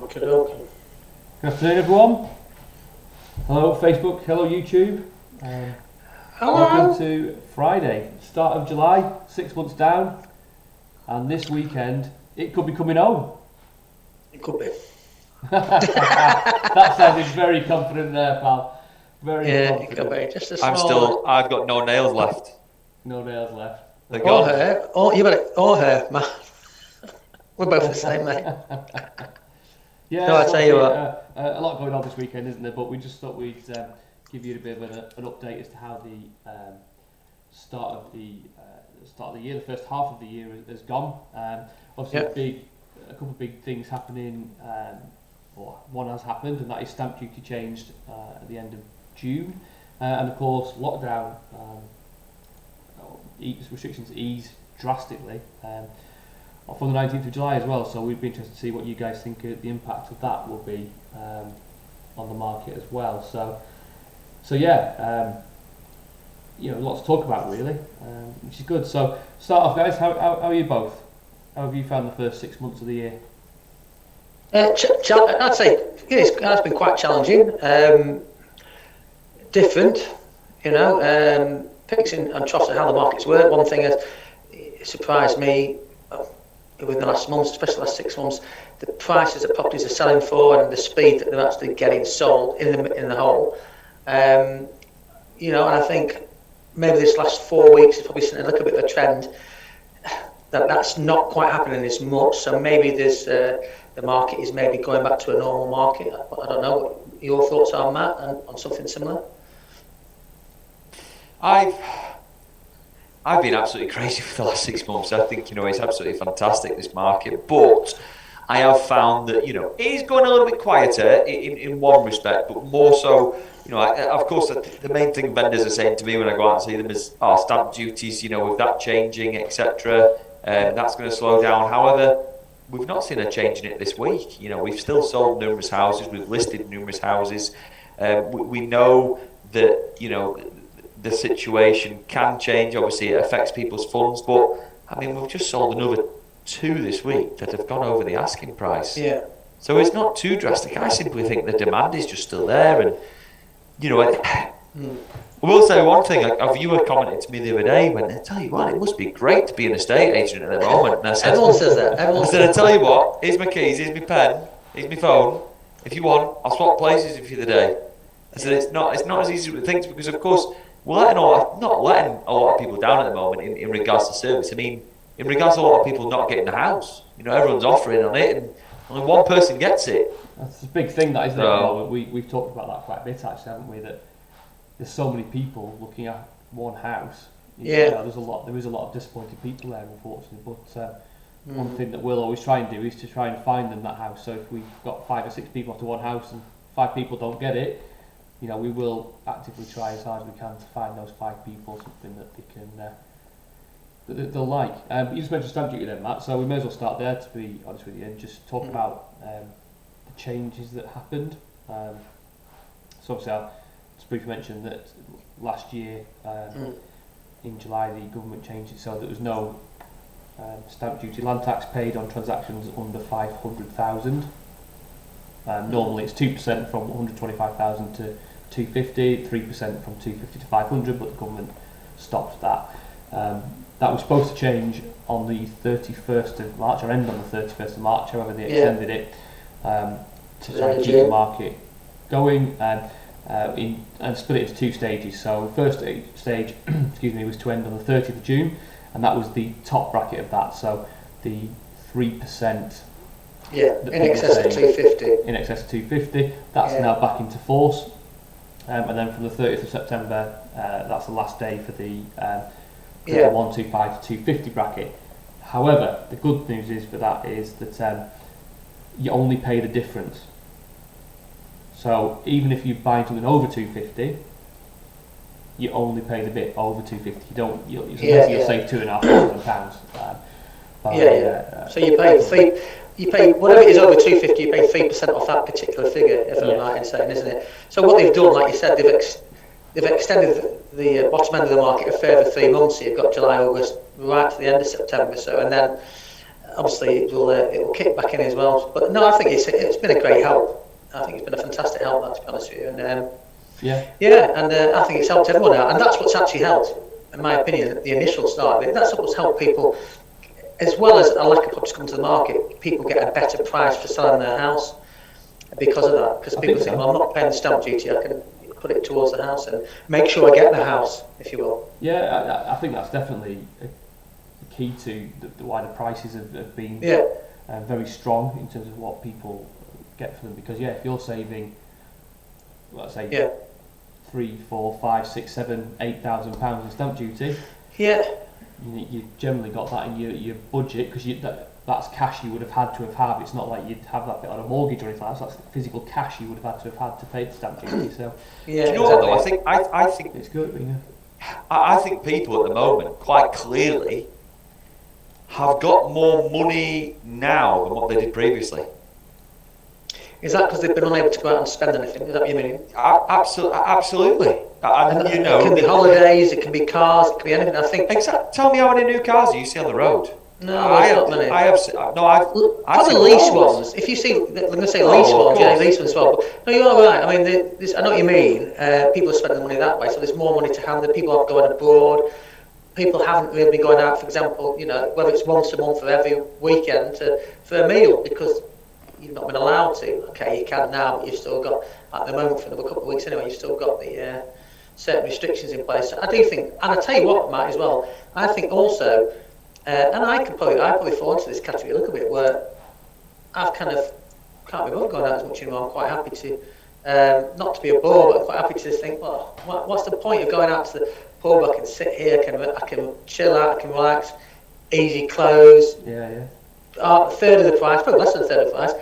Okay. Good afternoon, everyone. Hello, Facebook. Hello, YouTube. Welcome to Friday, start of July, 6 months down, and this weekend it could be coming home. It could be. That sounded very confident there, pal. Very confident. It could be. Just a small. I've got no nails left. No nails left. They're gone. Or her, man. We're both the same, mate. Yeah, no, I tell you what. A lot going on this weekend, isn't there? But we just thought we'd give you a bit of an update as to how the start of the year, the first half of the year, has gone. Obviously, a couple of big things happening. Or one has happened, and that is stamp duty changed at the end of June, and of course lockdown restrictions eased drastically from the 19th of July as well. So we'd be interested to see what you guys think the impact of that will be on the market as well. So yeah, lots to talk about really, which is good. So start off, guys. How are you both? How have you found the first 6 months of the year? I'd say it has been quite challenging, different, picks and troughs of how the markets work. One thing that surprised me within the last months, especially the last 6 months, the prices that properties are selling for and the speed that they're actually getting sold in the whole. And I think maybe this last 4 weeks is probably seen a little bit of a trend that's not quite happening as much. So maybe there's the market is maybe going back to a normal market. I don't know what your thoughts are, Matt, on something similar. I've been absolutely crazy for the last 6 months. I think it's absolutely fantastic, this market, but I have found that it is going a little bit quieter in one respect, but more so. Of course, the main thing vendors are saying to me when I go out and see them is, stamp duties, with that changing, etc. That's going to slow down. However, we've not seen a change in it this week. We've still sold numerous houses, we've listed numerous houses. We know that, the situation can change. Obviously, it affects people's funds, but we've just sold another 2 this week that have gone over the asking price. Yeah. So it's not too drastic. I simply think the demand is just still there, and I will say one thing. A viewer commented to me the other day, when I tell you what, it must be great to be an estate agent at the moment. And I said, everyone says that. I tell you what, here's my keys, here's my pen, here's my phone. If you want, I'll swap places with you today. I said it's not as easy as we think, because of course we're not letting a lot of people down at the moment in regards to service. In regards to a lot of people not getting a house, everyone's offering on it, and only one person gets it. That's a big thing, that, isn't it? We've talked about that quite a bit, actually, haven't we? That there's so many people looking at one house. There is a lot of disappointed people there, unfortunately. But one thing that we'll always try and do is to try and find them that house. So if we've got 5 or 6 people after one house and 5 people don't get it, we will actively try as hard as we can to find those 5 people something that they can that they'll like. You just mentioned stamp duty then, Matt. So we may as well start there, to be honest with you, and just talk about the changes that happened. So obviously, I'll just briefly mention that last year in July the government changed it so there was no stamp duty land tax paid on transactions under 500,000. Normally it's 2% from 125,000 to 250, 3% from 250 to 500, but the government stopped that. That was supposed to change on the 31st of March, or end on the 31st of March, however they extended it to try and keep the market going and split it into 2 stages. So the first stage was to end on the 30th of June, and that was the top bracket of that, so the 3%. In excess of 250. In excess of 250. That's now back into force. And then from the 30th of September, that's the last day for the 125 to 250 bracket. However, the good news is that you only pay the difference. So even if you buy something over 250, you only pay the bit over 250. You'll save £2,500. So you pay whatever it is over 250. You pay 3% off that particular figure, if I'm right in saying, isn't it? So what they've done, like you said, they've extended the bottom end of the market a further 3 months. So you've got July, August, right to the end of September. So, and then obviously it will kick back in as well. But no, I think it's been a great help. I think it's been a fantastic help, that, to be honest with you. And I think it's helped everyone out, and that's what's actually helped, in my opinion, at the initial start of it. That's what's helped people, as well as a lack of properties come to the market. People get a better price for selling their house because of that. Because people think, well, I'm not paying the stamp duty, I can put it towards the house and make sure I get the house, if you will. Yeah, I think that's definitely a key to why the prices have been very strong in terms of what people get for them. Because if you're saving, let's say, £3, £4, £5, £6, £7, £8,000 in stamp duty, you generally got that in your budget, because that's cash you would have had to have had. It's not like you'd have that bit on a mortgage or anything like that. That's physical cash you would have had to pay the stamp duty. So do you know what though? I think it's good. I think people at the moment quite clearly have got more money now than what they did previously. Is that because they've been unable to go out and spend anything? Is that what you mean? Absolutely. And it can be holidays, it can be cars, it can be anything. I think. Exactly. Tell me how many new cars do you see on the road? No, not many. Probably lease ones. If you see, I'm going to say lease ones, lease ones as well. But no, you are right. I mean, I know what you mean. People are spending money that way, so there's more money to hand. People aren't going abroad. People haven't really been going out, for example, whether it's once a month or every weekend for a meal, because you've not been allowed to. Okay, you can now, but you've still got, at the moment, for another couple of weeks anyway, you've still got the certain restrictions in place. So I do think, and I tell you what, Matt, as well, I think also, and I probably fall into this category a little bit, where I've kind of can't be bothered going out as much anymore. I'm quite happy to, not to be a bore, but I'm quite happy to just think, well, what's the point of going out to the pub? I can sit here, I can chill out, I can relax, easy clothes. A third of the price, probably less than a third of the price,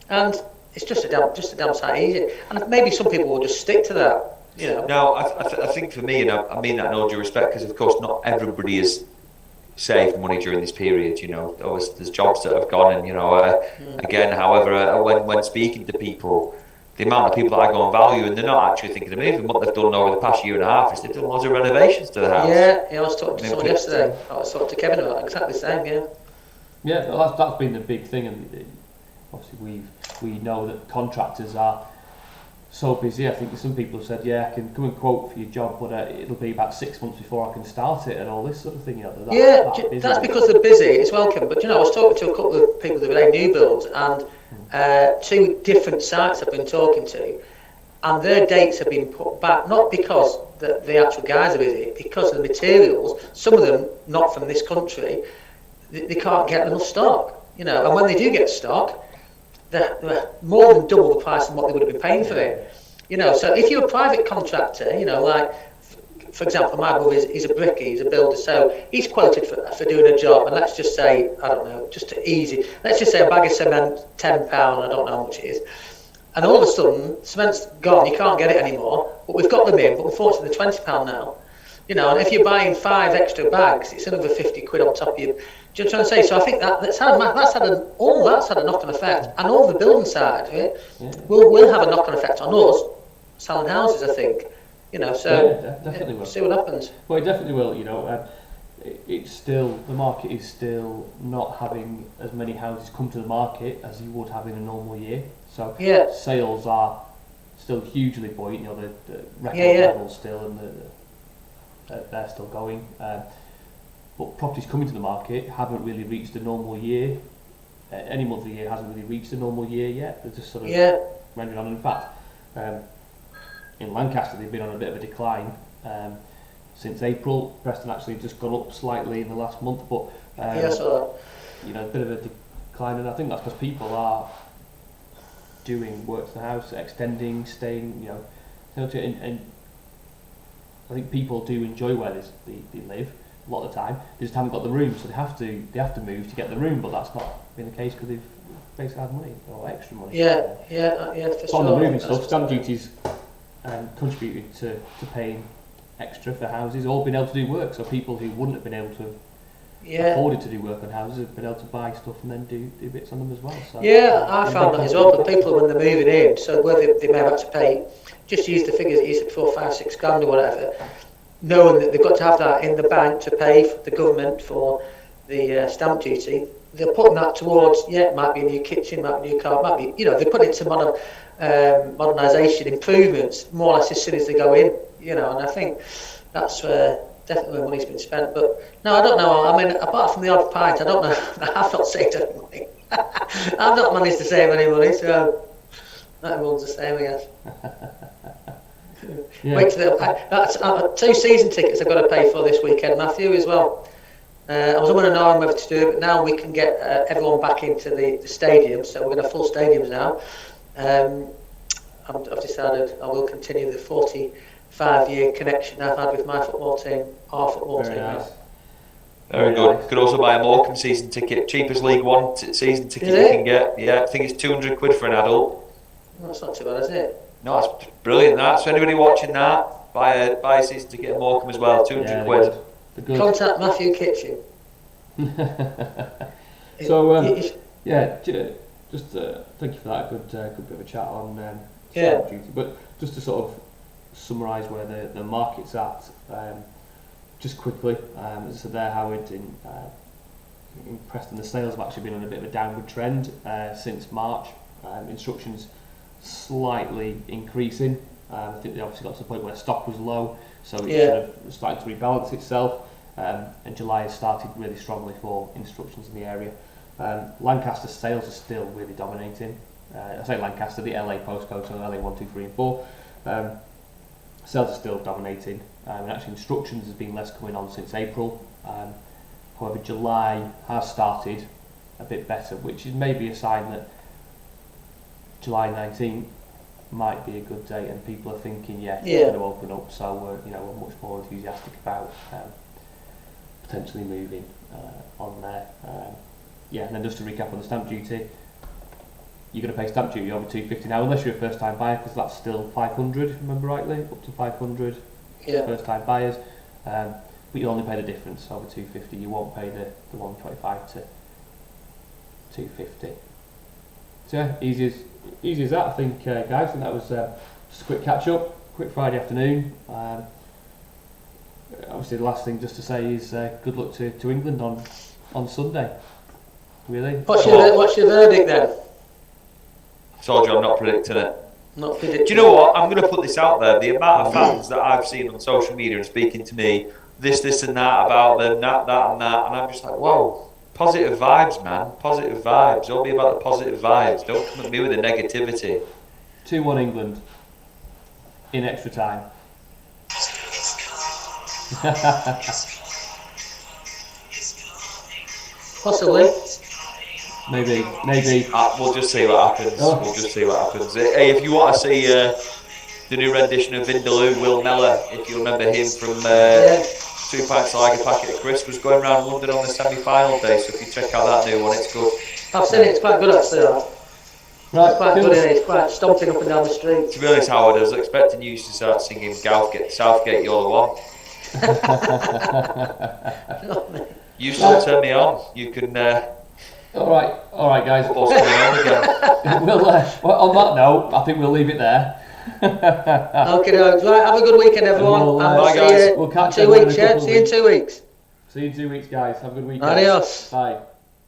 and it's just a damn sight easier. And maybe some people will just stick to that. No, I think for me, and I mean that in all due respect, because of course not everybody has saved money during this period. There's jobs that have gone, and again, however, when speaking to people, the amount of people that I go and value, and they're not actually thinking of moving. What they've done over the past year and a half is they've done loads of renovations to the house. Yeah, I was talking to someone yesterday. I was talking to Kevin about exactly the same. Yeah, that's been the big thing, and obviously we know that contractors are so busy. I think some people have said, I can come and quote for your job, but it'll be about 6 month before I can start it, and all this sort of thing. That's because they're busy. It's welcome. But I was talking to a couple of people the other day, new builds, and 2 different sites I've been talking to, and their dates have been put back, not because the actual guys are busy, because of the materials. Some of them not from this country. They can't get enough stock, and when they do get stock, they're more than double the price than what they would have been paying for it. So if you're a private contractor, like, for example, my brother is a brickie, he's a builder, so he's quoted for doing a job, and let's just say, I don't know, just to easy, let's just say a bag of cement, £10, I don't know how much it is, and all of a sudden, cement's gone, you can't get it anymore, but we've got them in, but unfortunately they're £20 now. And if you're buying 5 extra bags, it's another 50 quid on top of you. Do you know what I'm trying to say? So I think that's had a knock-on effect, and all the building side of it will have a knock-on effect on us selling houses. I think, definitely will. See what happens. Well, it definitely will. It's still, the market is still not having as many houses come to the market as you would have in a normal year. So sales are still hugely buoyant. The record levels still, and they're still going. But properties coming to the market haven't really reached a normal year. Any month of the year hasn't really reached a normal year yet. They're just sort of rendering on. In fact, in Lancaster they've been on a bit of a decline since April. Preston actually just gone up slightly in the last month, but a bit of a decline, and I think that's because people are doing work to the house, extending, staying, and I think people do enjoy where they live. A lot of the time, they just haven't got the room, so they have to move to get the room. But that's not been the case because they've basically had money or extra money. For sure. On the moving stuff, stamp duties contributed to paying extra for houses, or been able to do work. So people who wouldn't have been able to afforded to do work on houses have been able to buy stuff and then do bits on them as well. So I found that as well. But people, when they're moving in, so whether they may have to pay, just use the figures that you said, 4, 5, 6 grand or whatever, knowing that they've got to have that in the bank to pay for the government for the stamp duty, they're putting that towards, it might be a new kitchen, might be a new car, might be, they're putting it to modernisation improvements more or less as soon as they go in, and I think that's definitely where money's been spent. But no, I don't know. I mean, apart from the odd pint, I don't know. I've not saved any money. I've not managed to save any money, so everyone's the same, I guess. Yeah. Wait till that's 2 season tickets I've got to pay for this weekend, Matthew, as well. I was going to know whether to do it, but now we can get everyone back into the stadium, so we're going to have full stadiums now. I've decided I will continue the 45-year connection I've had with my football team, our football team. Nice. Very good. Could also buy a Morecambe season ticket, cheapest League One season ticket you can get. Yeah, I think it's £200 for an adult. Well, that's not too bad, is it? No, that's brilliant. So anybody watching that, buy a season ticket at Morecambe as well. £200. Good. Contact Matthew Kitchen. So just thank you for that. Good bit of a chat on stamp duty. But just to sort of summarise where the market's at, just quickly, as I said there, Howard, in Preston, the sales have actually been on a bit of a downward trend since March. Instructions slightly increasing. I think they obviously got to the point where stock was low, so it's sort of starting to rebalance itself. And July has started really strongly for instructions in the area. Lancaster sales are still really dominating. I say Lancaster, the LA postcode, so LA 1, 2, 3 and 4. Sales are still dominating. And actually instructions has been less coming on since April. However, July has started a bit better, which is maybe a sign that July 19th might be a good date, and people are thinking, it's going to open up. So we're much more enthusiastic about potentially moving on there. And then just to recap on the stamp duty, you're going to pay stamp duty over $250 now, unless you're a first-time buyer, because that's still $500, if I remember rightly, up to $500 first-time buyers. But you only pay the difference over $250. You won't pay the $125 to $250. So easy as that, I think, guys. And that was just a quick catch-up, quick Friday afternoon. Obviously, the last thing just to say is good luck to England on Sunday. Really. What's your verdict then? I told you I'm not predicting it. Not predicting. Do you know what? I'm going to put this out there. The amount of fans that I've seen on social media and speaking to me, this and that about them, that and that, and I'm just like, whoa, positive vibes, man. Positive vibes. Don't be about the positive vibes. Don't come at me with the negativity. 2-1 England in extra time. Possibly. Maybe. We'll just see what happens. Hey, if you want to see the new rendition of Vindaloo, Will Mellor, if you remember him from 2 pints of lager packet of crisp, was going around London on the semi-final day. So if you check out that new one, it's good. I've seen it. It's quite good actually. Right, it's quite good. It's quite stomping up and down the street. To be honest, Howard, I was expecting you to start singing Southgate, You're the One. You still turn me on. You can. All right, guys. What's going on again? Well, on that note, I think we'll leave it there. Okay, right. Have a good weekend, everyone. Bye, guys. We'll catch you in 2 weeks. See you in 2 weeks. See you in 2 weeks, guys. Have a good weekend. Adios. Bye.